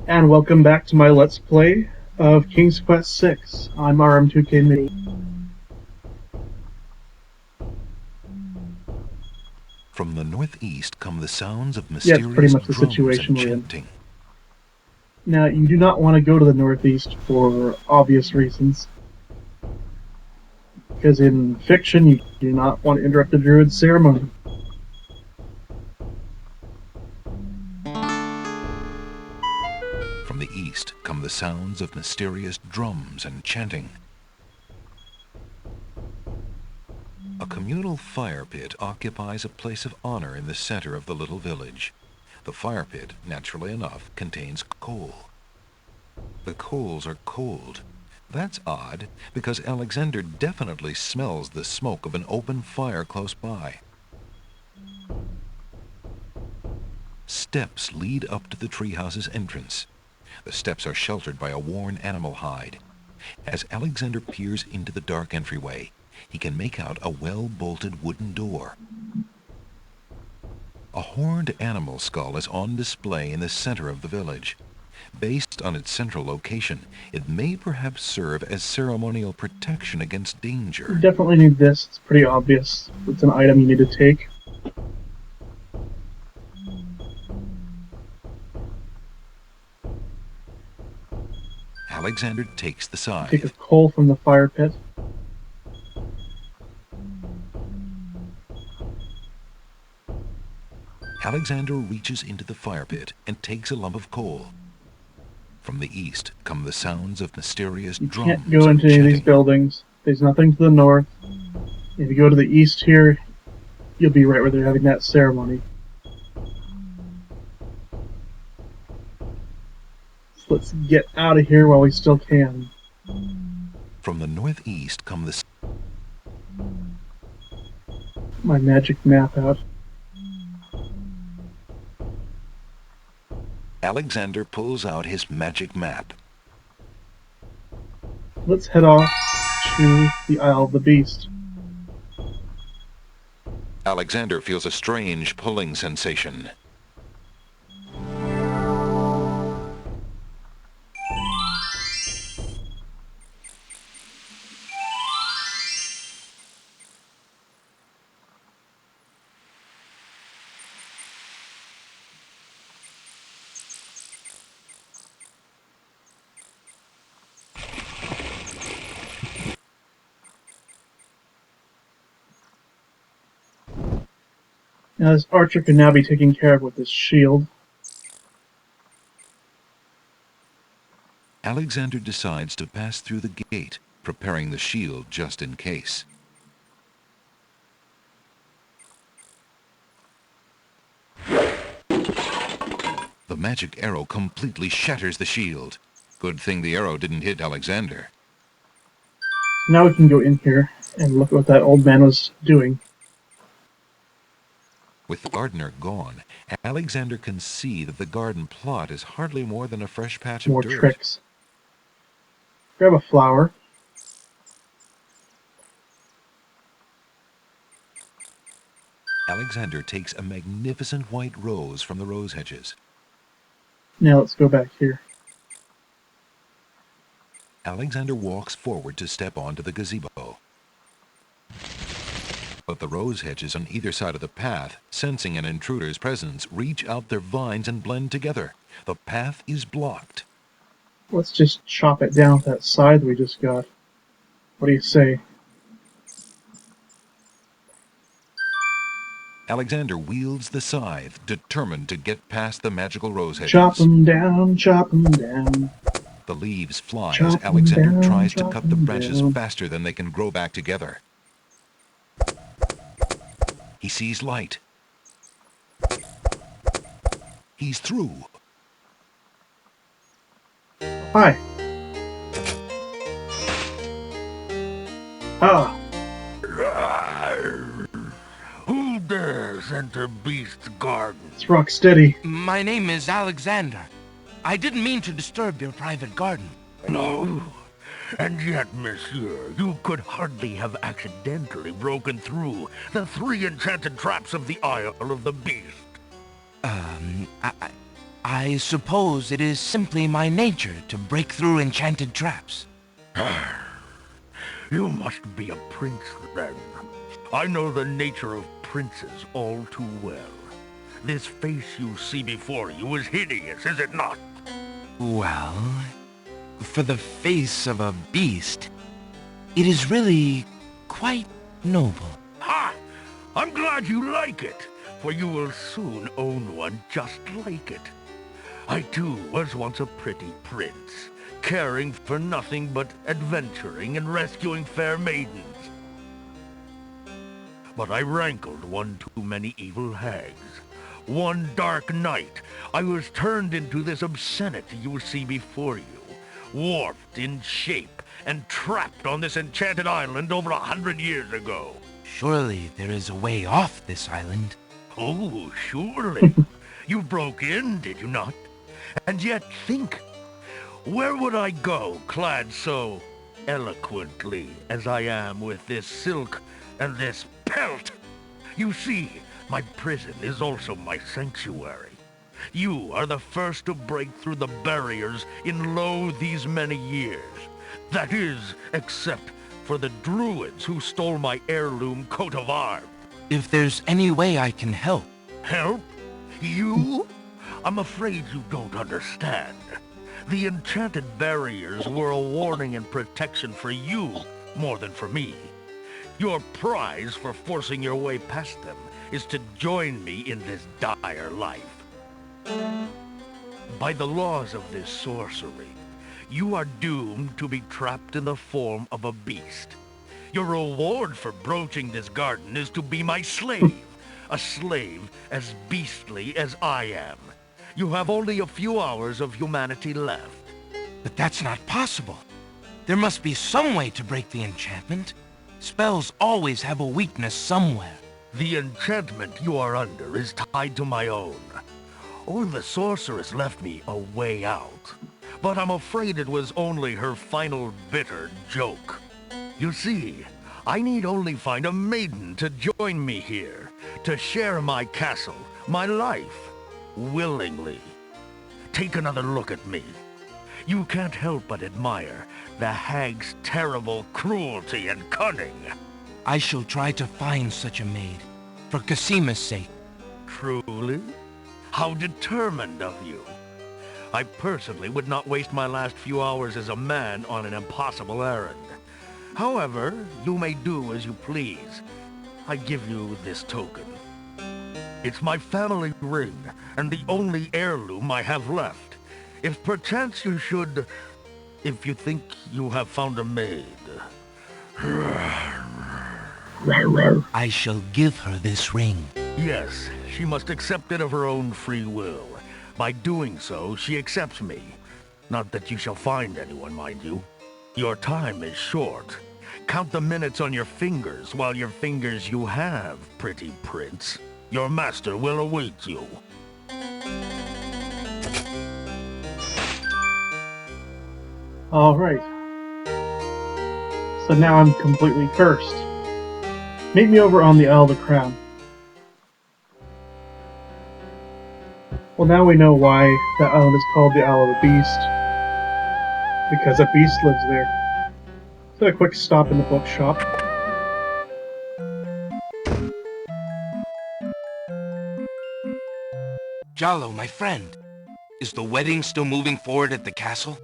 And welcome back to my Let's Play of King's Quest VI. I'm RM2K Mini. From the northeast come the sounds of Yeah, it's pretty mysterious much the drums situation and we're in. chanting. Now, you do not want to go to the northeast for obvious reasons. Because in fiction, you do not want to interrupt the druid's ceremony. From the east come the sounds of mysterious drums and chanting. A communal fire pit occupies a place of honor in the center of the little village. The fire pit, naturally enough, contains coal. The coals are cold. That's odd, because Alexander definitely smells the smoke of an open fire close by. Steps lead up to the treehouse's entrance. The steps are sheltered by a worn animal hide. As Alexander peers into the dark entryway, he can make out a well-bolted wooden door. A horned animal skull is on display in the center of the village. Based on its central location, it may perhaps serve as ceremonial protection against danger. You definitely need this. It's pretty obvious. It's an item you need to take. Alexander takes the Take a scythe. coal from the fire pit. Alexander reaches into the fire pit and takes a lump of coal. From the east come the sounds of mysterious You drums can't go and into any of these chanting. buildings. There's nothing to the north. If you go to the east here, you'll be right where they're having that ceremony. So let's get out of here while we still can. From the northeast come the My magic map out. Alexander pulls out his magic map. Let's head off to the Isle of the Beast. Alexander feels a strange pulling sensation. Now this archer can now be taken care of with this shield. Alexander decides to pass through the gate, preparing the shield just in case. The magic arrow completely shatters the shield. Good thing the arrow didn't hit Alexander. Now we can go in here and look at what that old man was doing. With the gardener gone, Alexander can see that the garden plot is hardly more than a fresh patch of More dirt. tricks. Grab a flower. Alexander takes a magnificent white rose from the rose hedges. Now let's go back here. Alexander walks forward to step onto the gazebo. But the rose hedges on either side of the path, sensing an intruder's presence, reach out their vines and blend together. The path is blocked. Let's just chop it down with that scythe we just got. What do you say? Alexander wields the scythe, determined to get past the magical rose hedges. Chop 'em down, chop 'em down. The leaves fly Chop as 'em Alexander down, tries to chop cut the 'em branches down. faster than they can grow back together. He sees light. He's through. Hi. Ah, Who dares enter Beast's garden? it's Rocksteady. My name is Alexander. I didn't mean to disturb your private garden. No. And yet, monsieur, you could hardly have accidentally broken through the 3 enchanted traps of the Isle of the Beast. I suppose it is simply my nature to break through enchanted traps. You must be a prince, then. I know the nature of princes all too well. This face you see before you is hideous, is it not? Well, for the face of a beast, it is really quite noble. Ha! I'm glad you like it, for you will soon own one just like it. I too was once a pretty prince, caring for nothing but adventuring and rescuing fair maidens. But I rankled one too many evil hags. One dark night, I was turned into this obscenity you see before you, warped in shape and trapped on this enchanted island over 100 years ago. Surely there is a way off this island. Oh, surely. You broke in, did you not? And yet think, where would I go clad so eloquently as I am with this silk and this pelt? You see, my prison is also my sanctuary. You are the first to break through the barriers in lo these many years. That is, except for the druids who stole my heirloom coat of arms. If there's any way I can help. Help? You? I'm afraid you don't understand. The enchanted barriers were a warning and protection for you more than for me. Your prize for forcing your way past them is to join me in this dire life. By the laws of this sorcery, you are doomed to be trapped in the form of a beast. Your reward for broaching this garden is to be my slave, a slave as beastly as I am. You have only a few hours of humanity left. But that's not possible. There must be some way to break the enchantment. Spells always have a weakness somewhere. The enchantment you are under is tied to my own. Or the sorceress left me a way out. But I'm afraid it was only her final bitter joke. You see, I need only find a maiden to join me here, to share my castle, my life, willingly. Take another look at me. You can't help but admire the hag's terrible cruelty and cunning. I shall try to find such a maid, for Casima's sake. Truly? How determined of you. I personally would not waste my last few hours as a man on an impossible errand. However, you may do as you please. I give you this token. It's my family ring, and the only heirloom I have left. If perchance you should... if you think you have found a maid... I shall give her this ring. Yes, she must accept it of her own free will. By doing so, she accepts me. Not that you shall find anyone, mind you. Your time is short. Count the minutes on your fingers while your fingers you have, pretty prince. Your master will await you. Alright. So now I'm completely cursed. Meet me over on the Isle of the Crown. Well, now we know why that island is called the Isle of the Beast. Because a beast lives there. So a quick stop in the bookshop. Jalo, my friend, is the wedding still moving forward at the castle?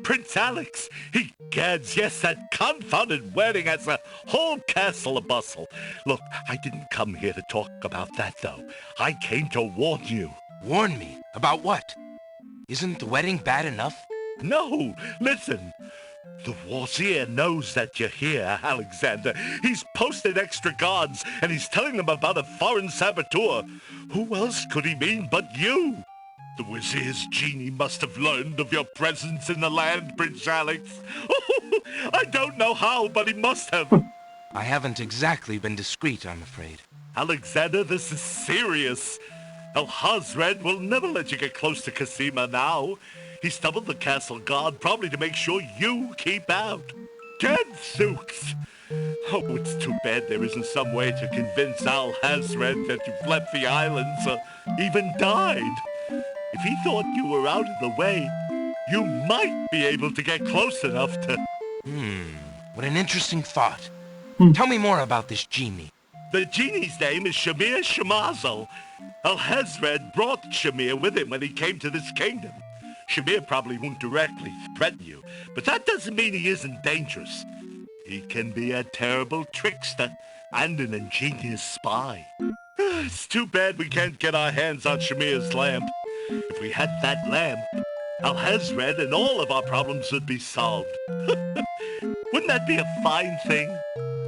Prince Alex! Egads, yes, that confounded wedding has a whole castle abustle. Look, I didn't come here to talk about that, though. I came to warn you. Warn me? About what? Isn't the wedding bad enough? No, listen. The Wazir knows that you're here, Alexander. He's posted extra guards, and he's telling them about a foreign saboteur. Who else could he mean but you? The Wazir's genie must have learned of your presence in the land, Prince Alex. I don't know how, but he must have. I haven't exactly been discreet, I'm afraid. Alexander, this is serious. Alhazred will never let you get close to Casima now. He doubled the castle guard, probably to make sure you keep out. Gadzooks! Oh, it's too bad there isn't some way to convince Alhazred that you've left the islands or even died. If he thought you were out of the way, you might be able to get close enough to... What an interesting thought. Hmm. Tell me more about this genie. The genie's name is Shamir Shamazel. Alhazred brought Shamir with him when he came to this kingdom. Shamir probably won't directly threaten you, but that doesn't mean he isn't dangerous. He can be a terrible trickster and an ingenious spy. It's too bad we can't get our hands on Shamir's lamp. If we had that lamp, Alhazred and all of our problems would be solved. Wouldn't that be a fine thing?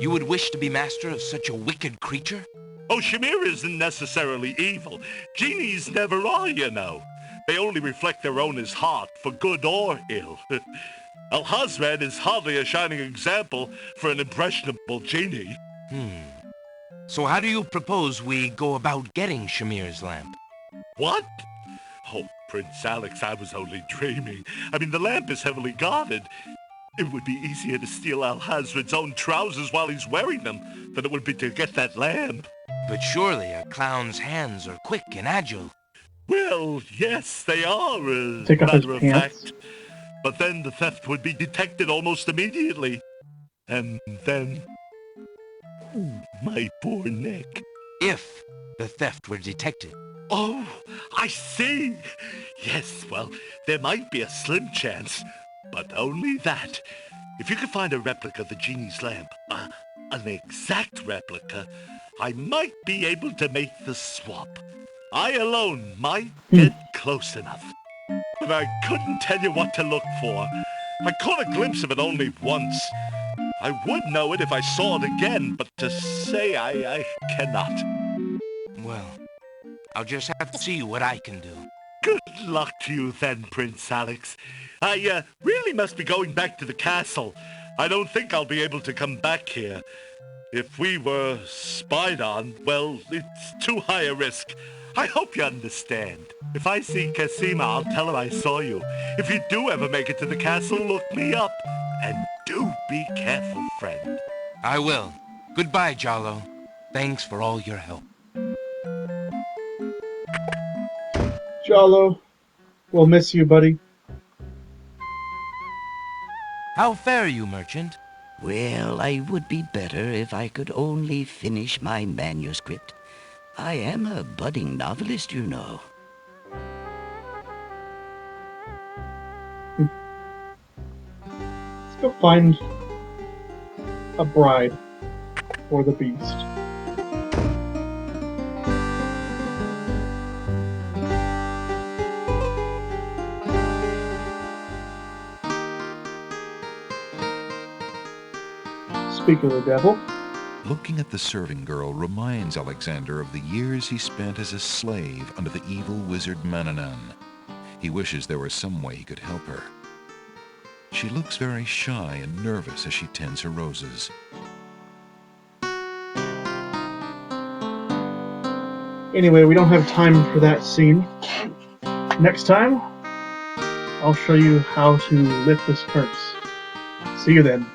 You would wish to be master of such a wicked creature? Oh, Shamir isn't necessarily evil. Genies never are, you know. They only reflect their owner's heart, for good or ill. Alhazred is hardly a shining example for an impressionable genie. So how do you propose we go about getting Shamir's lamp? What? Oh, Prince Alex, I was only dreaming. I mean, the lamp is heavily guarded. It would be easier to steal Alhazred's own trousers while he's wearing them than it would be to get that lamp. But surely a clown's hands are quick and agile. Well, yes, they are, Take off his matter of pants. fact. But then the theft would be detected almost immediately. And then... Ooh, my poor neck. If the theft were detected. Oh, I see. Yes, well, there might be a slim chance, but only that. If you could find a replica of the genie's lamp, an exact replica, I might be able to make the swap. I alone might get close enough. But I couldn't tell you what to look for. I caught a glimpse of it only once. I would know it if I saw it again, but to say I cannot. Well, I'll just have to see what I can do. Good luck to you then, Prince Alex. I really must be going back to the castle. I don't think I'll be able to come back here. If we were spied on, well, it's too high a risk. I hope you understand. If I see Cassima, I'll tell her I saw you. If you do ever make it to the castle, look me up. And do be careful, friend. I will. Goodbye, Jalo. Thanks for all your help. Jalo, we'll miss you, buddy. How fare you, merchant? Well, I would be better if I could only finish my manuscript. I am a budding novelist, you know. Let's go find a bride for the beast. Speak of the devil. Looking at the serving girl reminds Alexander of the years he spent as a slave under the evil wizard Mananan. He wishes there was some way he could help her. She looks very shy and nervous as she tends her roses. Anyway, we don't have time for that scene. Next time, I'll show you how to lift this curse. See you then.